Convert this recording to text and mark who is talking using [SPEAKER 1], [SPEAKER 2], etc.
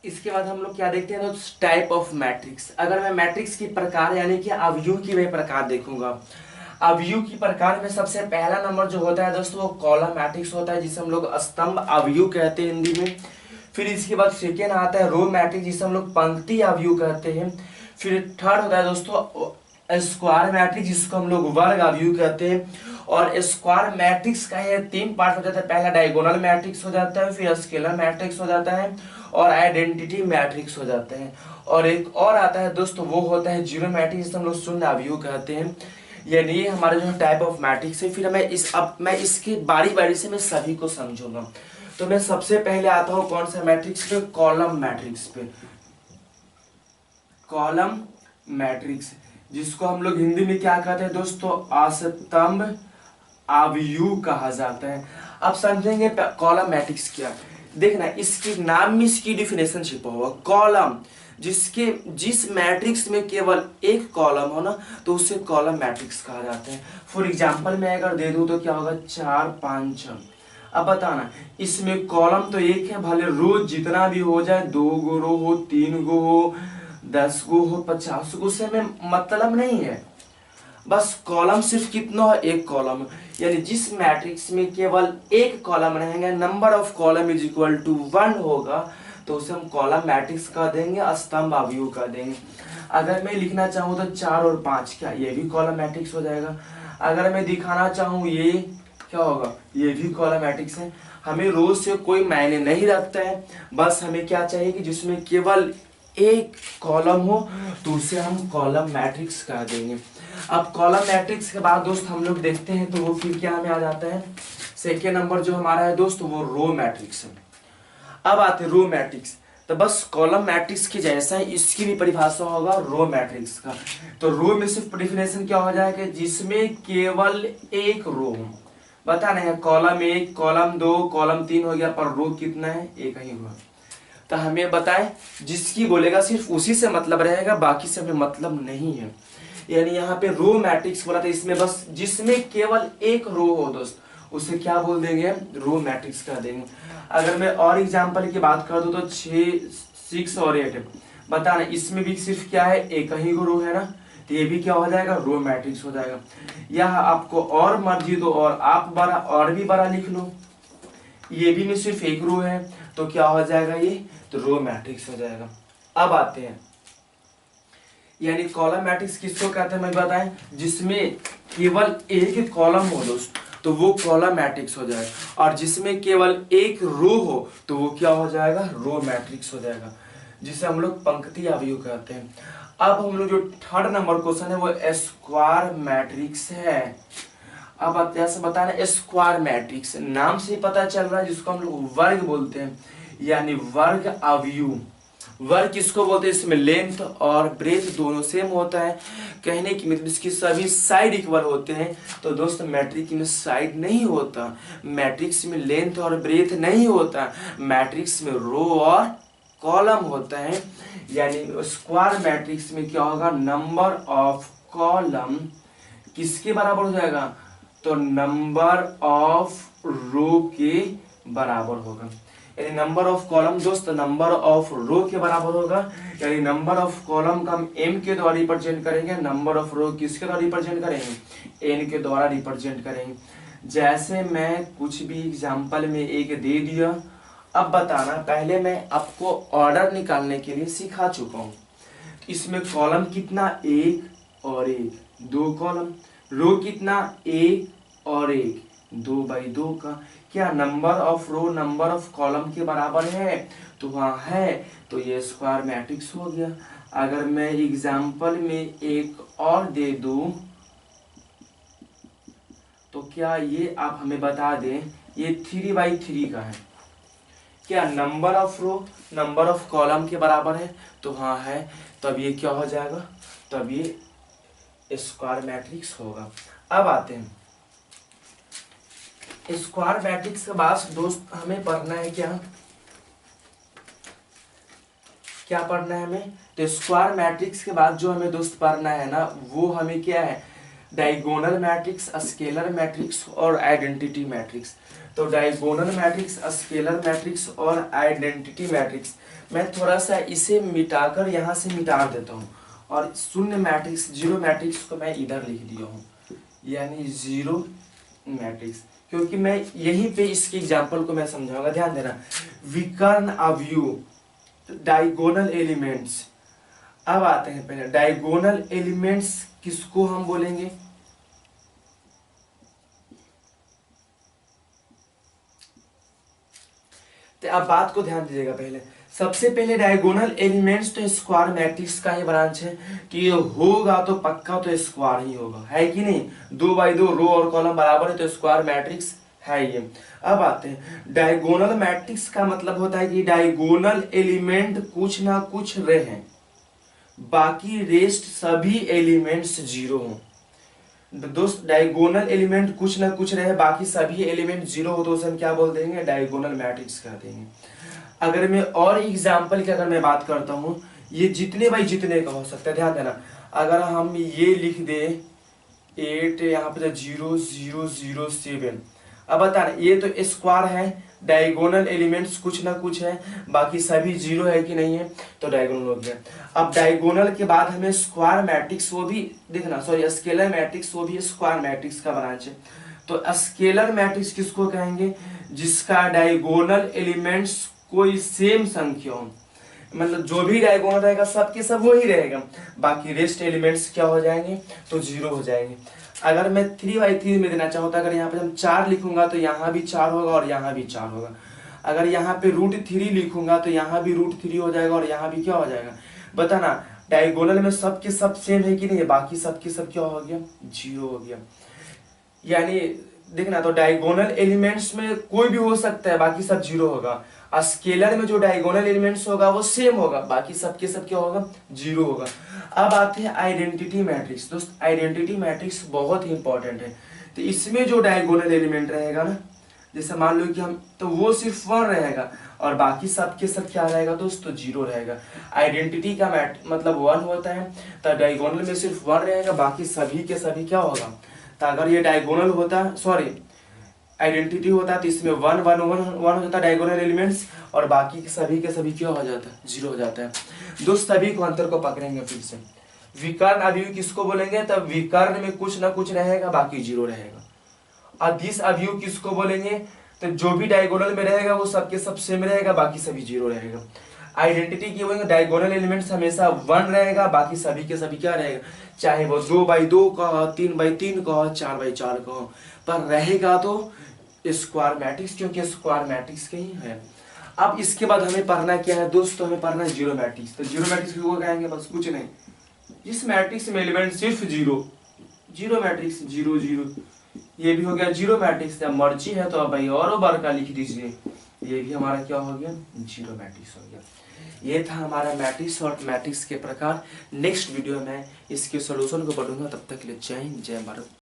[SPEAKER 1] इसके बाद हम लोग क्या देखते हैं दोस्त, टाइप ऑफ मैट्रिक्स। अगर मैं मैट्रिक्स की प्रकार यानी कि अवयव की मैं प्रकार देखूंगा, अवयव की प्रकार में सबसे पहला नंबर जो होता है दोस्तों वो कॉलम मैट्रिक्स होता है, जिसे हम लोग स्तंभ अवयव कहते हैं हिंदी में। फिर इसके बाद सेकेंड आता है रो मैट्रिक्स, जिसे हम लोग पंक्ति अवयव कहते हैं। फिर थर्ड होता है दोस्तों स्क्वायर मैट्रिक्स, जिसको हम लोग वर्ग अवयव कहते हैं। और स्क्वायर मैट्रिक्स का ये तीन पार्ट हो जाता है, पहला डायगोनल मैट्रिक्स हो जाता है, फिर स्केलर मैट्रिक्स हो जाता है, और आइडेंटिटी मैट्रिक्स हो जाते हैं। और एक और आता है दोस्तों वो होता है जीरो मैट्रिक्स, जिसे हम लोग शून्य अवयव कहते हैं। यानी ये हमारे जो टाइप ऑफ मैट्रिक्स है। फिर मैं इसकी बारी बारी से मैं सभी को समझूंगा। तो मैं सबसे पहले आता हूँ कौन सा मैट्रिक्स पे, कॉलम मैट्रिक्स पे। कॉलम मैट्रिक्स, जिसको हम लोग हिंदी में क्या कहते हैं दोस्तों, स्तंभ अवयव कहा जाता है। अब समझेंगे कॉलम मैट्रिक्स क्या। देखना इसके नाम में इसकी डिफिनेशन छिपा हुआ, कॉलम जिस मैट्रिक्स में केवल एक कॉलम हो ना तो उसे कॉलम मैट्रिक्स कहा जाता है। फॉर एग्जांपल मैं अगर दे दूं तो क्या होगा, 4 5 6। अब बताना इसमें कॉलम तो एक है, भले रो जितना भी हो जाए, 2 गो रो हो, 3 गो हो, 10 गो हो, 50 गो, से में मतलब नहीं है। बस कॉलम सिर्फ कितना है, एक कॉलम। यानी जिस मैट्रिक्स में केवल एक कॉलम रहेंगे, number of column is equal to 1 होगा, तो उसे हम कॉलम मैट्रिक्स कह देंगे, स्तंभ अवयव कह देंगे। अगर मैं लिखना चाहूँ तो 4 और 5, क्या ये भी कॉलम मैट्रिक्स हो जाएगा। अगर मैं दिखाना चाहूँ ये क्या होगा, ये भी कॉलम मैट्रिक्स है। हमें रोज से कोई मायने नहीं रखता है, बस हमें क्या चाहिए कि जिसमें केवल एक कॉलम हो तो उसे हम कॉलम मैट्रिक्स कह देंगे। अब कॉलम मैट्रिक्स के बाद दोस्त हम लोग देखते हैं तो वो फिर क्या हमें आ जाता है, सेकेंड नंबर जो हमारा है दोस्त वो रो मैट्रिक्स है। अब आते हैं रो मैट्रिक्स, तो बस कॉलम मैट्रिक्स की जैसा ही इसकी भी परिभाषा होगा रो मैट्रिक्स का। तो रो में सिर्फ डेफिनेशन क्या हो जाएगा, जिसमें केवल एक रो हो। बताना है कॉलम 1 कॉलम 2 कॉलम 3 हो गया, पर रो कितना है, एक ही रो। तो हमें बताएं जिसकी बोलेगा सिर्फ उसी से मतलब रहेगा, बाकी से हमें मतलब नहीं है। यानी यहाँ पे रो मैट्रिक्स बोला था, इसमें बस जिसमें केवल एक रो हो दोस्त उसे क्या बोल देंगे, रो मैट्रिक्स कह देंगे। अगर मैं और एग्जांपल की बात कर दूं तो 6 6 और 8 बताना, इसमें भी सिर्फ क्या है, एक ही रो है ना, तो ये भी क्या हो जाएगा, रो मैट्रिक्स हो जाएगा। यह आपको और मर्जी दो और आप बड़ा और भी बड़ा लिख लो, ये भी में सिर्फ एक रो है तो क्या हो जाएगा ये, तो रो मैट्रिक्स हो जाएगा। अब आते हैं यानी कॉलम मैट्रिक्स किसको कहते हैं मैं बताएं, जिसमें केवल एक कॉलम हो दोस्त तो वो कॉलम मैट्रिक्स हो जाएगा, और जिसमें केवल एक रो हो तो वो क्या हो जाएगा, रो मैट्रिक्स हो जाएगा, जिसे हम लोग पंक्ति अवयव कहते हैं। अब हम लोग जो थर्ड नंबर क्वेश्चन है वो स्क्वायर मैट्रिक्स है। अब जैसे बताना स्क्वायर मैट्रिक्स नाम से ही पता चल रहा है, जिसको हम लोग वर्ग बोलते हैं, यानी वर्ग अवयव। वर्ग किसको बोलते हैं, इसमें लेंथ और ब्रेथ दोनों सेम होता है। कहने की मतलब इसकी सभी साइड इक्वल होते हैं। तो दोस्त मैट्रिक्स में साइड नहीं होता, मैट्रिक्स में लेंथ और ब्रेथ नहीं होता, मैट्रिक्स में रो और कॉलम होता है। यानी स्क्वायर मैट्रिक्स में क्या होगा, नंबर ऑफ कॉलम किसके बराबर हो जाएगा, तो नंबर ऑफ रो के बराबर होगा। यानी नंबर ऑफ कॉलम दोस्त नंबर ऑफ रो के बराबर होगा। यानी नंबर ऑफ कॉलम का हम m के द्वारा रिप्रेजेंट करेंगे, नंबर ऑफ रो किसके द्वारा रिप्रेजेंट करेंगे, n के द्वारा रिप्रेजेंट करेंगे। जैसे मैं कुछ भी एग्जांपल में एक दे दिया, अब बताना, पहले मैं आपको ऑर्डर निकालने के लिए सिखा चुका हूँ। इसमें कॉलम कितना, एक और एक, दो कॉलम, रो कितना, एक और एक, 2 बाई 2 का। क्या number of row number of column के बराबर है, तो वहां है, तो ये स्क्वायर मैट्रिक्स हो गया। अगर मैं एग्जांपल में एक और दे दूं तो क्या ये आप हमें बता दें, ये 3 बाई 3 का है, क्या number of row number of column के बराबर है, तो हाँ है, तब ये क्या हो जाएगा, तब ये स्क्वायर मैट्रिक्स होगा। अब आते हैं स्क्वायर मैट्रिक्स के बाद दोस्त हमें पढ़ना है क्या, क्या पढ़ना है हमें, तो स्क्वायर मैट्रिक्स के बाद जो हमें दोस्त पढ़ना है ना, वो हमें क्या है, डायगोनल मैट्रिक्स, स्केलर मैट्रिक्स और आइडेंटिटी मैट्रिक्स। तो डायगोनल मैट्रिक्स, स्केलर मैट्रिक्स और आइडेंटिटी मैट्रिक्स। मैं थोड़ा सा इसे मिटाकर यहाँ से मिटा देता हूँ और शून्य मैट्रिक्स, जीरो मैट्रिक्स को मैं इधर लिख दिया हूँ, यानी जीरो मैट्रिक्स, क्योंकि मैं यहीं पे इसके एग्जाम्पल को मैं समझाऊंगा। ध्यान देना, विकर्ण अवयव, डायगोनल एलिमेंट्स। अब आते हैं पहले डायगोनल एलिमेंट्स किसको हम बोलेंगे। तो अब बात को ध्यान दीजिएगा। पहले सबसे पहले डायगोनल एलिमेंट्स तो स्क्वायर मैट्रिक्स का ही ब्रांच है कि होगा तो पक्का तो स्क्वायर ही होगा, है कि नहीं। 2x2 रो और कॉलम बराबर है तो स्क्वायर मैट्रिक्स है ये। अब आते हैं डायगोनल मैट्रिक्स का मतलब होता है कि डायगोनल एलिमेंट कुछ ना कुछ रहे, बाकी रेस्ट सभी एलिमेंट्स जीरो हों। दोस्त डायगोनल एलिमेंट कुछ ना कुछ रहे, बाकी सभी एलिमेंट जीरो हो तो उसे हम क्या बोल देंगे, डायगोनल मैट्रिक्स कह देंगे। अगर मैं और एग्जांपल की अगर मैं बात करता हूँ, ये जितने बाई जितने का हो सकता है। ध्यान देना, अगर हम ये लिख दे 8 यहाँ पे 0 0 0 7, अब बता ये तो स्क्वायर है, डायगोनल एलिमेंट्स कुछ ना कुछ है, बाकी सभी जीरो है कि नहीं है, तो डायगोनल हो गया। अब डायगोनल के बाद हमें स्क्वायर मैट्रिक्स, वो भी देखना, सॉरी स्केलर मैट्रिक्स, वो भी स्क्वायर मैट्रिक्स का ब्रांच है। तो स्केलर मैट्रिक्स किसको कहेंगे, जिसका डायगोनल एलिमेंट्स कोई सेम संख्या हो, मतलब जो भी डायगोनल रहेगा सबके सब वो ही रहेगा, बाकी रेस्ट एलिमेंट्स क्या हो जाएंगे, तो जीरो हो जाएंगे। अगर मैं 3x3 में देना चाहूँ तो अगर यहाँ पे हम 4 लिखूंगा तो यहाँ भी 4 होगा और यहाँ भी 4 होगा। अगर यहाँ पे √3 लिखूंगा तो यहाँ भी √3 हो जाएगा और यहाँ भी क्या हो जाएगा, बताना। डायगोनल में सबके सब सेम है कि नहीं, बाकी सबके सब क्या हो गया, जीरो हो गया। यानी देखना, तो डायगोनल एलिमेंट्स में कोई भी हो सकता है, बाकी सब जीरो होगा। स्केलर में जो डायगोनल एलिमेंट्स होगा वो सेम होगा, बाकी सबके सब क्या होगा, जीरो होगा। अब आते हैं आइडेंटिटी मैट्रिक्स। दोस्त आइडेंटिटी मैट्रिक्स बहुत ही इंपॉर्टेंट है। तो इसमें जो डायगोनल एलिमेंट रहेगा ना, जैसे मान लो कि हम, तो वो सिर्फ 1 रहेगा और बाकी सबके सब क्या रहेगा दोस्त, तो जीरो रहेगा। आइडेंटिटी का मतलब 1 होता है, तो डायगोनल में सिर्फ 1 रहेगा, बाकी सभी के सभी क्या होगा। तो अगर ये डायगोनल होता, सॉरी आइडेंटिटी होता, तो इसमें 1 1 1 1 हो जाता डायगोनल एलिमेंट्स और बाकी के सभी क्या हो जाता है, जीरो हो जाता है। दोस्त सभी को अंतर को पकड़ेंगे फिर से। विकर्ण अवयव किसको बोलेंगे, तब विकर्ण में कुछ ना कुछ रहेगा, बाकी जीरो रहेगा। अदिश अवयव किसको बोलेंगे, तो जो भी डायगोनल में रहेगा वो सबके सब सेम रहेगा, बाकी सभी जीरो रहेगा। आइडेंटिटी की बोलेंगे डायगोनल एलिमेंट्स हमेशा 1 रहेगा, बाकी सभी के सभी क्या रहेगा, चाहे वो 2x2 का हो, 3x3 का हो, 4x4 का हो, पर रहेगा तो स्क्वायर मैट्रिक्स, क्योंकि स्क्वायर मैट्रिक्स का ही है। अब इसके बाद हमें पढ़ना क्या है दोस्तों, हमें पढ़ना है जीरो मैट्रिक्स। तो जीरो मैट्रिक्स किसको कहेंगे, बस कुछ नहीं, जिस मैट्रिक्स में एलिमेंट सिर्फ जीरो, जीरो मैट्रिक्स 0 0, ये भी हो गया जीरो मैट्रिक्स। जब मर्जी है तो अब भाई और बार का लिख दीजिए, ये भी हमारा क्या हो गया, जीरो मैट्रिक्स हो गया। ये था हमारा मैट्रिक्स और मैट्रिक्स के प्रकार। नेक्स्ट वीडियो में इसके सॉल्यूशन को पढ़ूंगा, तब तक के लिए जय हिंद जय भारत।